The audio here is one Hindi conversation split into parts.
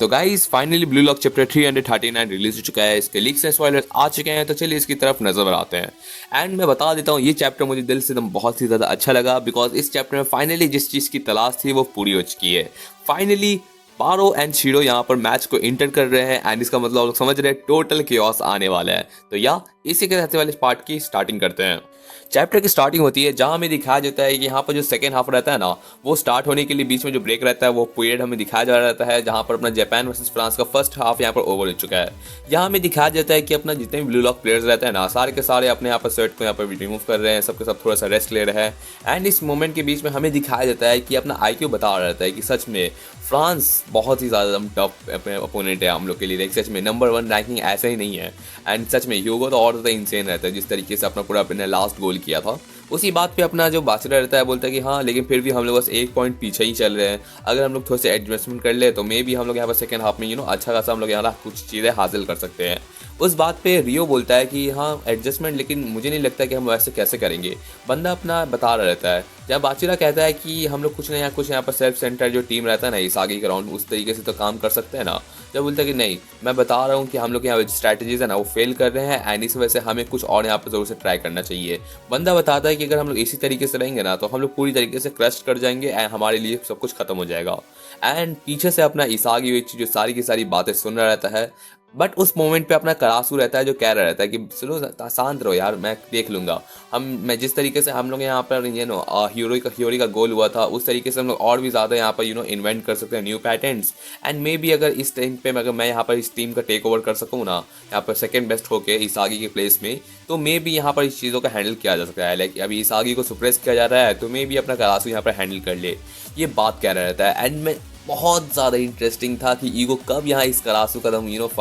तो guys finally blue lock chapter 339 release हो चुका है। इसके लीक्स एंड स्पॉयलर्स आ चुके हैं, तो चलिए इसकी तरफ नजर बनाते हैं। एंड मैं बता देता हूँ, ये चैप्टर मुझे दिल से एकदम बहुत ही ज़्यादा अच्छा लगा, बिकॉज इस चैप्टर में फाइनली जिस चीज़ की तलाश थी वो पूरी हो चुकी है। फाइनली बारो एंड शीरो यहाँ पर मैच को इंटर कर रहे हैं, एंड इसका मतलब लोग समझ रहे हैं टोटल केओस आने वाला है। तो या इसी के रहते वाले पार्ट की स्टार्टिंग करते हैं। चैप्टर की स्टार्टिंग होती है जहां हमें दिखाया जाता है कि यहाँ पर जो सेकेंड हाफ रहता है ना, वो स्टार्ट होने के लिए बीच में जो ब्रेक रहता है वो पीरियड हमें दिखाया जा रहता है, जहां पर अपना जापान वर्सेस फ्रांस का फर्स्ट हाफ यहाँ पर ओवर हो चुका है। यहाँ हमें दिखाया जाता है कि अपना जितने भी ब्लू लॉक प्लेयर्स रहते हैं ना, सारे के सारे अपने यहाँ पर शर्ट को यहाँ पर रिमूव कर रहे हैं, सबके सब थोड़ा सा रेस्ट ले रहे हैं। एंड इस मोमेंट के बीच में हमें दिखाया जाता है कि अपना IQ बता रहा रहता है कि सच में फ्रांस बहुत ही ज़्यादा टफ अपोनेंट है हम लोग के लिए। सच में नंबर 1 रैंकिंग ऐसे ही नहीं है। एंड सच में ह्यूगो तो और ज़्यादा इंसेन रहता है, जिस तरीके से अपना पूरा अपने लास्ट गोल किया था। उसी बात पे अपना जो बाचलर रहता है बोलता है कि हाँ, लेकिन फिर भी हम लोग बस 1 पॉइंट पीछे ही चल रहे हैं। अगर हम लोग थोड़े से एडजस्टमेंट कर ले तो मे भी हम लोग यहाँ पर सेकंड हाफ में अच्छा खासा हम लोग यहाँ कुछ चीज़ें हासिल कर सकते हैं। उस बात पे रियो बोलता है कि हाँ एडजस्टमेंट, लेकिन मुझे नहीं लगता कि हम वैसे कैसे करेंगे। बंदा अपना बता रहा रहता है। जब बाचिरा कहता है कि हम लोग कुछ नहीं, कुछ यहाँ पर सेल्फ सेंटर जो टीम रहता है ना इस आगे के राउंड, उस तरीके से तो काम कर सकते हैं ना। जब बोलता है कि नहीं, मैं बता रहा हूँ कि हम लोग यहाँ स्ट्रैटेजीज है ना वो फेल कर रहे हैं, एंड इस वजह से हमें कुछ और यहाँ पर जरूर से ट्राई करना चाहिए। बंदा बताता है कि अगर हम लोग इसी तरीके से रहेंगे ना तो हम लोग पूरी तरीके से क्रश कर जाएंगे एंड हमारे लिए सब कुछ खत्म हो जाएगा। एंड पीछे से अपना इसागी हुई जो सारी की सारी बातें सुन रहा रहता है। बट उस मोमेंट पे अपना करासू रहता है जो कह रहा रहता है कि सुनो शांत रहो यार, मैं देख लूंगा। मैं जिस तरीके से हम लोग यहाँ पर ह्यूरी का गोल हुआ था, उस तरीके से हम लोग और भी ज़्यादा यहाँ पर इन्वेंट कर सकते हैं new patterns. And may be अगर इस टाइम पे अगर मैं यहाँ पर इस टीम का टेक ओवर कर सकूँ ना, यहाँ पर सेकंड बेस्ट होके इसागी के प्लेस में, तो मे बी यहाँ पर इस चीज़ों का हैंडल किया जा सकता है। लाइक अभी इसागी को सुप्रेस किया जा रहा है, तो मे बी अपना करासू यहाँ पर हैंडल कर ले, ये बात कह रहा रहता है। एंड मैं बहुत ज़्यादा इंटरेस्टिंग था कि ईगो कब यहाँ इस करासू का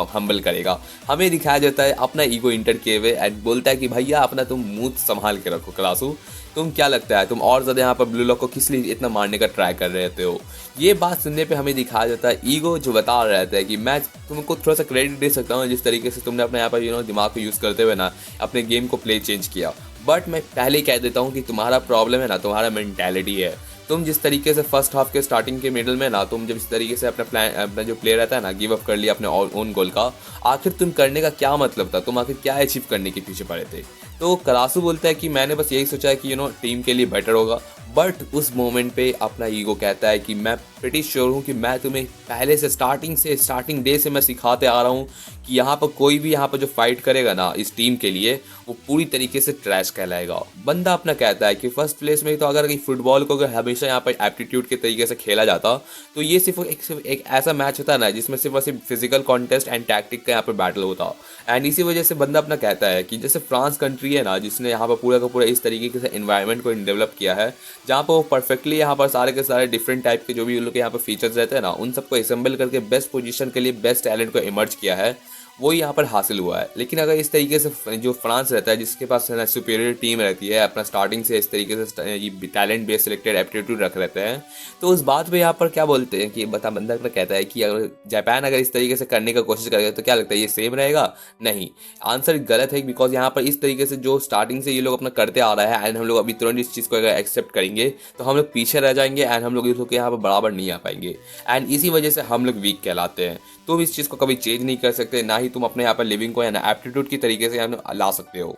हम्बल करेगा। हमें दिखाया जाता है अपना ईगो इंटर किए हुए, एंड बोलता है कि भैया अपना तुम मुंह संभाल के रखो करासू। तुम क्या लगता है तुम और ज़्यादा यहाँ पर ब्लू लॉक को किस लिए इतना मारने का ट्राई कर रहे हो। ये बात सुनने पे हमें दिखाया जाता है ईगो जो बता रहा रहता है कि मैं तुमको थोड़ा सा क्रेडिट दे सकता हूँ जिस तरीके से तुमने अपने यहाँ पर दिमाग को यूज़ करते हुए ना अपने गेम को प्ले चेंज किया। बट मैं पहले ही कह देता हूँ कि तुम्हारा प्रॉब्लम है ना तुम्हारा मेंटालिटी है। तुम जिस तरीके से फर्स्ट हाफ के स्टार्टिंग के मिडल में ना तुम जब इस तरीके से अपना जो प्लेयर रहता है ना गिव अप कर लिया अपने ओन गोल का, आखिर तुम करने का क्या मतलब था, तुम आखिर क्या अचीव करने के पीछे पड़े थे। तो करासू बोलता है कि मैंने बस यही सोचा है कि टीम के लिए बेटर होगा। बट उस मोमेंट पे अपना ईगो कहता है कि मैं प्रिटी श्योर हूँ कि मैं तुम्हें पहले से स्टार्टिंग डे से मैं सिखाते आ रहा हूँ कि यहाँ पर कोई भी यहाँ पर जो फाइट करेगा ना इस टीम के लिए वो पूरी तरीके से ट्रैश कहलाएगा। बंदा अपना कहता है कि फर्स्ट प्लेस में तो अगर फुटबॉल को अगर हमेशा यहाँ पर एप्टीट्यूड के तरीके से खेला जाता तो ये सिर्फ एक ऐसा मैच होता ना जिसमें सिर्फ और सिर्फ फिजिकल कॉन्टेस्ट एंड टैक्टिक का यहाँ पर बैटल होता। एंड इसी वजह से बंदा अपना कहता है कि जैसे फ्रांस कंट्री है ना जिसने यहाँ पर पूरा का पूरा इस तरीके से एनवायरनमेंट को डेवलप किया है, जहाँ पर वो परफेक्टली यहाँ पर सारे के सारे डिफरेंट टाइप के जो भी उन लोग के यहाँ पर फीचर्स रहते हैं ना उन सबको असेंबल करके बेस्ट पोजीशन के लिए बेस्ट टैलेंट को इमर्ज किया है, वो यहाँ पर हासिल हुआ है। लेकिन अगर इस तरीके से जो फ्रांस रहता है जिसके पास सुपीरियर टीम रहती है, अपना स्टार्टिंग से इस तरीके से टैलेंट बेस्ड सिलेक्टेड एप्टीट्यूड रख रहते हैं, तो उस बात पे यहाँ पर क्या बोलते हैं कि बंदा अपना कहता है कि अगर जापान अगर इस तरीके से करने का कोशिश करेगा तो क्या लगता है ये सेम रहेगा। नहीं, आंसर गलत है, बिकॉज यहाँ पर इस तरीके से जो स्टार्टिंग से ये लोग अपना करते आ रहा है एंड हम लोग अभी तुरंत इस चीज़ को अगर एक्सेप्ट करेंगे तो हम लोग पीछे रह जाएंगे एंड हम लोग इस लोग के यहाँ पर बराबर नहीं आ पाएंगे, एंड इसी वजह से हम लोग वीक कहलाते हैं। तुम इस चीज़ को कभी चेंज नहीं कर सकते, ना ही तुम अपने यहाँ पर लिविंग को या ना एप्टीट्यूड की तरीके से ला सकते हो।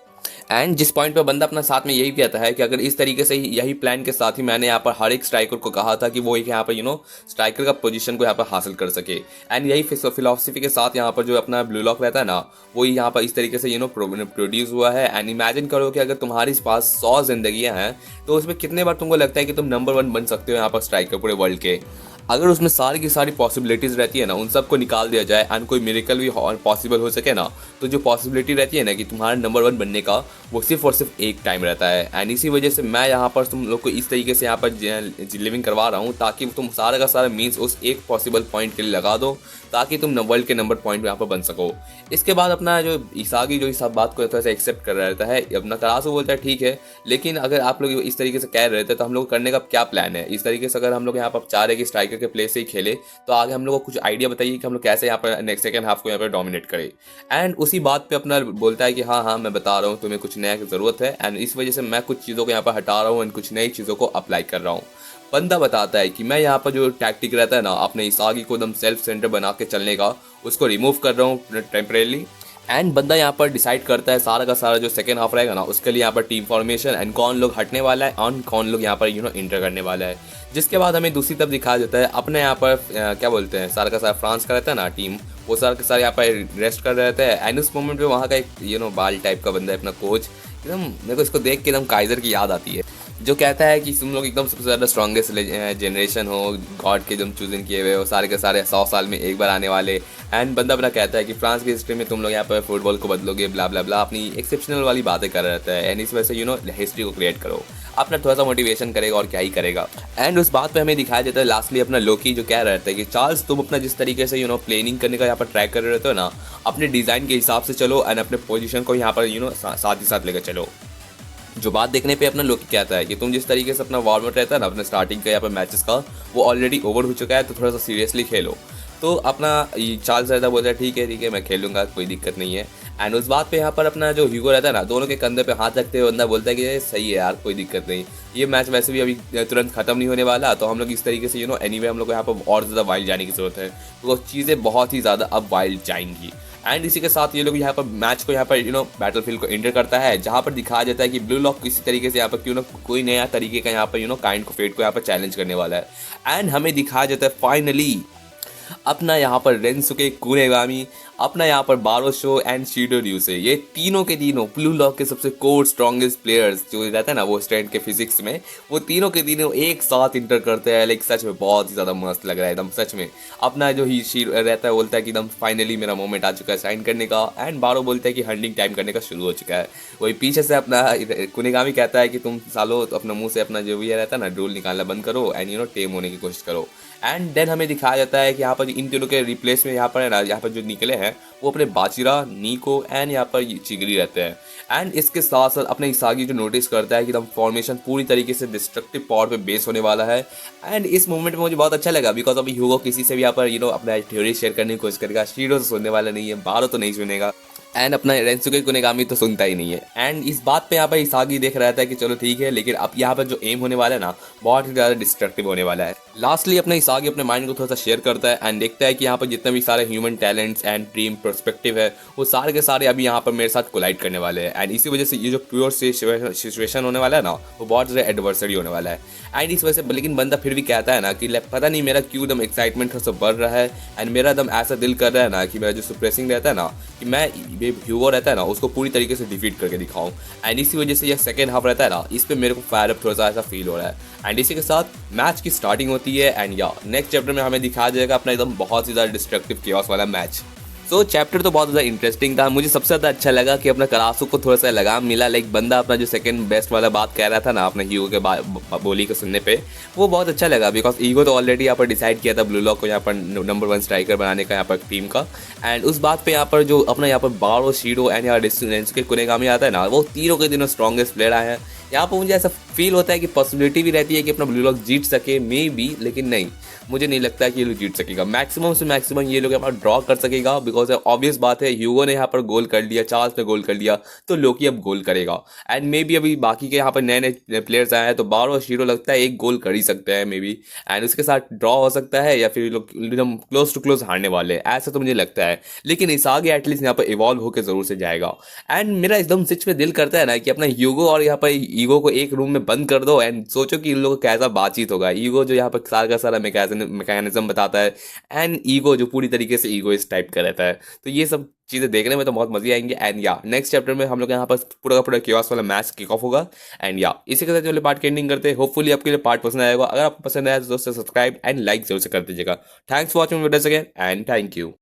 एंड जिस पॉइंट पर बंदा अपना साथ में यही कहता है कि अगर इस तरीके से यही प्लान के साथ ही मैंने यहाँ पर हर एक स्ट्राइकर को कहा था कि वो एक यहाँ पर स्ट्राइकर का पोजीशन को यहाँ पर हासिल कर सके, एंड यही फिलोसफी के साथ यहाँ पर जो अपना ब्लू लॉक रहता है ना वही यहाँ पर इस तरीके से प्रोड्यूस हुआ है। एंड इमेजिन करो कि अगर तुम्हारे पास 100 जिंदगियाँ हैं तो उसमें कितने बार तुमको लगता है कि तुम नंबर 1 बन सकते हो यहाँ पर स्ट्राइकर पूरे वर्ल्ड के। अगर उसमें सारी की सारी पॉसिबिलिटीज़ रहती है ना उन सबको निकाल दिया जाए एंड कोई मिरेकल भी पॉसिबल हो सके ना, तो जो पॉसिबिलिटी रहती है ना कि तुम्हारा नंबर 1 बनने का वो सिर्फ और सिर्फ एक टाइम रहता है। एंड इसी वजह से मैं यहाँ पर तुम लोग को इस तरीके से यहाँ पर लिविंग करवा रहा हूँ ताकि तुम सारा का सारा मीन्स उस एक पॉसिबल पॉइंट के लिए लगा दो ताकि तुम वर्ल्ड के नंबर पॉइंट यहाँ पर बन सको। इसके बाद अपना जो इसागी जो इस सब बात को थोड़ा सा एक्सेप्ट कर रहा रहता है, अपना करासू बोलता है ठीक है, लेकिन अगर आप लोग इस तरीके से कह रहे थे तो हम लोग करने का क्या प्लान है। इस तरीके से अगर हम लोग यहाँ पर चाह रहे कि स्ट्राइकर के प्लेस से ही खेले तो आगे हम लोग को कुछ आइडिया बताइए कि हम लोग कैसे यहाँ पर नेक्स्ट सेकंड हाफ को यहाँ पर डोमिनेट करें। एंड उसी बात पे अपना बोलता है कि हाँ हाँ मैं बता रहा हूँ तुम्हें कुछ नया की ज़रूरत है, एंड इस वजह से मैं कुछ चीज़ों को यहाँ पर हटा रहा हूँ एंड कुछ नई चीज़ों को अप्लाई कर रहा हूँ। बंदा बताता है कि मैं यहाँ पर जो टैक्टिक रहता है ना अपने इसागी को एकदम सेल्फ सेंटर बना के चलने का, उसको रिमूव कर रहा हूँ टेम्परेली। एंड बंदा यहाँ पर डिसाइड करता है सारा का सारा जो सेकेंड हाफ रहेगा ना उसके लिए यहाँ पर टीम फॉर्मेशन एंड कौन लोग हटने वाला है और कौन लोग यहाँ पर इंटर करने वाला है। जिसके बाद हमें दूसरी तरफ दिखाया जाता है अपने यहाँ पर क्या बोलते हैं सारा का सारा फ्रांस का रहता है ना टीम, वो सारा का सारा यहाँ पर रेस्ट कर रहे रहते हैं। एंड उस मोमेंट पे वहाँ का एक बाल टाइप का बंदा है अपना कोच, एकदम मेरे को इसको देख के एकदम काइजर की याद आती है, जो कहता है कि तुम लोग एकदम सबसे ज़्यादा स्ट्रॉन्गेस्ट जनरेशन हो, गॉड के एकदम चूजन किए हुए हो, सारे के सारे 100 साल में एक बार आने वाले। एंड बंदा अपना कहता है कि फ्रांस की हिस्ट्री में तुम लोग यहाँ पर फुटबॉल को बदलोगे, ब्ला ब्ला ब्ला, अपनी एक्सेप्शनल वाली बातें कर रहता है। एंड इस वजह से हिस्ट्री को क्रिएट करो, अपना थोड़ा सा मोटिवेशन करेगा और क्या ही करेगा। एंड उस बात पे हमें दिखाया जाता है लास्टली अपना लोकी जो कह रहता है कि चार्ल्स तुम अपना जिस तरीके से प्लानिंग करने का यहाँ पर ट्रैक कर रहे हो ना, अपने डिज़ाइन के हिसाब से चलो एंड अपने पोजीशन को यहाँ पर साथ ही साथ लेकर चलो। जो बात देखने पे अपना लोग कहता है कि तुम जिस तरीके से अपना वार्म अप रहता है ना अपने स्टार्टिंग का यहाँ पर मैचेस का, वो ऑलरेडी ओवर हो चुका है, तो थोड़ा सा सीरियसली खेलो। तो अपना चार्ल्स रहता बोलता है ठीक है मैं खेल लूँगा, कोई दिक्कत नहीं है। एंड उस बात पे यहाँ पर अपना जो ह्यूगो रहता है ना, दोनों के कंधे पे हाथ रखते हुए बंदा बोलता है कि ये सही है यार, कोई दिक्कत नहीं, ये मैच वैसे भी अभी तुरंत खत्म नहीं होने वाला, तो हम लोग इस तरीके से एनीवे हम लोग को यहाँ पर और ज़्यादा वाइल्ड जाने की ज़रूरत है, तो चीज़ें बहुत ही ज़्यादा अब वाइल्ड जाएंगी। एंड इसी के साथ ये लोग यहाँ पर मैच को यहाँ पर बैटलफील्ड को एंटर करता है, जहाँ पर दिखाया जाता है कि ब्लू लॉक किसी तरीके से यहाँ पर कोई नया तरीके का यहाँ पर काइंड को फेट को यहाँ पर चैलेंज करने वाला है। एंड हमें दिखाया जाता है फाइनली अपना यहाँ पर रेंसुके कुनेगामी, अपना यहाँ पर बारोशो एंड शीडोर्यू से, ये तीनों के तीनों ब्लू लॉक के सबसे कोर स्ट्रॉन्गेस्ट प्लेयर्स जो रहता है ना वो स्ट्रेंथ के फिजिक्स में, वो तीनों के तीनों एक साथ इंटर करते हैं। लाइक सच में बहुत ही ज़्यादा मस्त लग रहा है एकदम सच में। अपना जो ही शीर रहता है बोलता है कि एकदम फाइनली मेरा मोमेंट आ चुका है साइन करने का। एंड बारो बोलता है कि हंटिंग टाइम करने का शुरू हो चुका है। वही पीछे से अपना कुनेगामी कहता है कि तुम सालो तो अपने मुंह से अपना जो भी रहता है ना ड्रोल निकालना बंद करो एंड टेम होने की कोशिश करो। एंड देन हमें दिखाया जाता है कि यहाँ पर इन तीनों के रिप्लेस में यहाँ पर है ना, यहाँ पर जो निकले हैं वो अपने बाचिरा, नीको एंड यहाँ पर चिगरी रहते हैं। एंड इसके साथ साथ अपने इसागी जो नोटिस करता है कि एकदम फॉर्मेशन पूरी तरीके से डिस्ट्रक्टिव पावर पे बेस होने वाला है। एंड इस मोमेंट में मुझे बहुत अच्छा लगा बिकॉज अभी ह्यूगो किसी से भी यहाँ पर अपना थ्योरी शेयर करने की कोशिश करेगा, शीरो से सुनने वाला नहीं है, बारो तो नहीं सुनेगा, एंड अपना रेंसुके कुनेगामी तो सुनता ही नहीं है। एंड इस बात पे यहाँ पर इसागी देख रहा था कि चलो ठीक है, लेकिन अब यहाँ पर जो एम होने वाला है ना बहुत ही ज़्यादा डिस्ट्रक्टिव होने वाला है। लास्टली अपना इसागी अपने माइंड को थोड़ा सा शेयर करता है एंड देखता है कि यहाँ पर जितने भी सारे human talents and dream perspective है वो सारे के सारे अभी यहाँ पर मेरे साथ कोलाइड करने वाले हैं। एंड इसी वजह से ये जो प्योर सिचुएशन होने वाला है ना वो बहुत ज़्यादा एडवर्सरी होने वाला है। एंड इस वजह से लेकिन बंदा फिर भी कहता है ना कि पता नहीं मेरा क्यों एकदम एक्साइटमेंट थोड़ा सा बढ़ रहा है एंड मेरा एकदम ऐसा दिल कर रहा है ना कि मेरा जो सुप्रेसिंग रहता है ना कि मैं ह्यूगो रहता है ना उसको पूरी तरीके से डिफीट करके दिखाऊं। एंड इसी वजह से यह सेकेंड हाफ रहता है ना इस पर मेरे को फायर अप थोड़ा सा ऐसा फील हो रहा है। एंड इसी के साथ मैच की स्टार्टिंग होती है एंड या नेक्स्ट चैप्टर में हमें दिखाया जाएगा अपना एकदम बहुत ही ज़्यादा डिस्ट्रक्टिव केओस वाला मैच। सो चैप्टर तो बहुत ज़्यादा इंटरेस्टिंग था। मुझे सबसे ज़्यादा अच्छा लगा कि अपना करासु को थोड़ा सा लगाम मिला। लाइक बंदा अपना जो सेकंड बेस्ट वाला बात कह रहा था ना अपने हीगो के बोली को सुनने पे, वो बहुत अच्छा लगा बिकॉज ईगो तो ऑलरेडी यहाँ पर डिसाइड किया था ब्लू लॉक को यहाँ पर नंबर 1 स्ट्राइकर बनाने का यहाँ पर टीम का। एंड उस बात पे यहाँ पर जो अपना यहाँ पर बारो, शीडो एंड यहाँ रेंसुके कुनेगामी आता है ना, वो तीनों के तीनों स्ट्रॉन्गेस्ट प्लेयर आए हैं। यहाँ पर मुझे ऐसा फील होता है कि पॉसिबिलिटी भी रहती है कि अपना ब्लू लॉक जीत सके मे बी, लेकिन नहीं, मुझे नहीं लगता है कि ये लोग जीत सकेगा। मैक्सिमम से मैक्सिमम ये लोग यहाँ पर ड्रॉ कर सकेगा बिकॉज ऑब्वियस बात है ह्यूगो ने यहाँ पर गोल कर लिया, चार्ल्स ने गोल कर लिया, तो लोकी अब गोल करेगा। एंड मे बी अभी बाकी के यहाँ पर नए नए प्लेयर्स आए हैं तो बारो और शीरो लगता है एक गोल कर ही सकते हैं मे बी, एंड उसके साथ ड्रॉ हो सकता है या फिर लोग एकदम क्लोज टू क्लोज हारने वाले हैं, ऐसा तो मुझे लगता है। लेकिन इस आगे एटलीस्ट यहाँ पर इवॉल्व होकर जरूर से जाएगा। एंड मेरा एकदम सच में दिल करता है ना कि अपना ह्यूगो और यहाँ पर ईगो को एक रूम में बंद कर दो एंड सोचो कि इन लोगों का कैसा बातचीत होगा। ईगो जो यहाँ पर सारा का सारा मैकेनिज्म बताता है एंड ईगो जो पूरी तरीके से ईगो इस टाइप का रहता है, तो ये सब चीज़ें देखने में तो बहुत मजे आएंगे। एंड या नेक्स्ट चैप्टर में हम लोग यहाँ पर पूरा का पूरा केओस वाला मैच किक ऑफ होगा। एंड या इसी के साथ जो पार्ट की एंडिंग करते हैं। होपफुली आपके लिए पार्ट पसंद आएगा। अगर आपको पसंद आया तो दोस्तों सब्सक्राइब एंड लाइक जरूर से कर दीजिएगा। Thanks for watching videos again and thank you.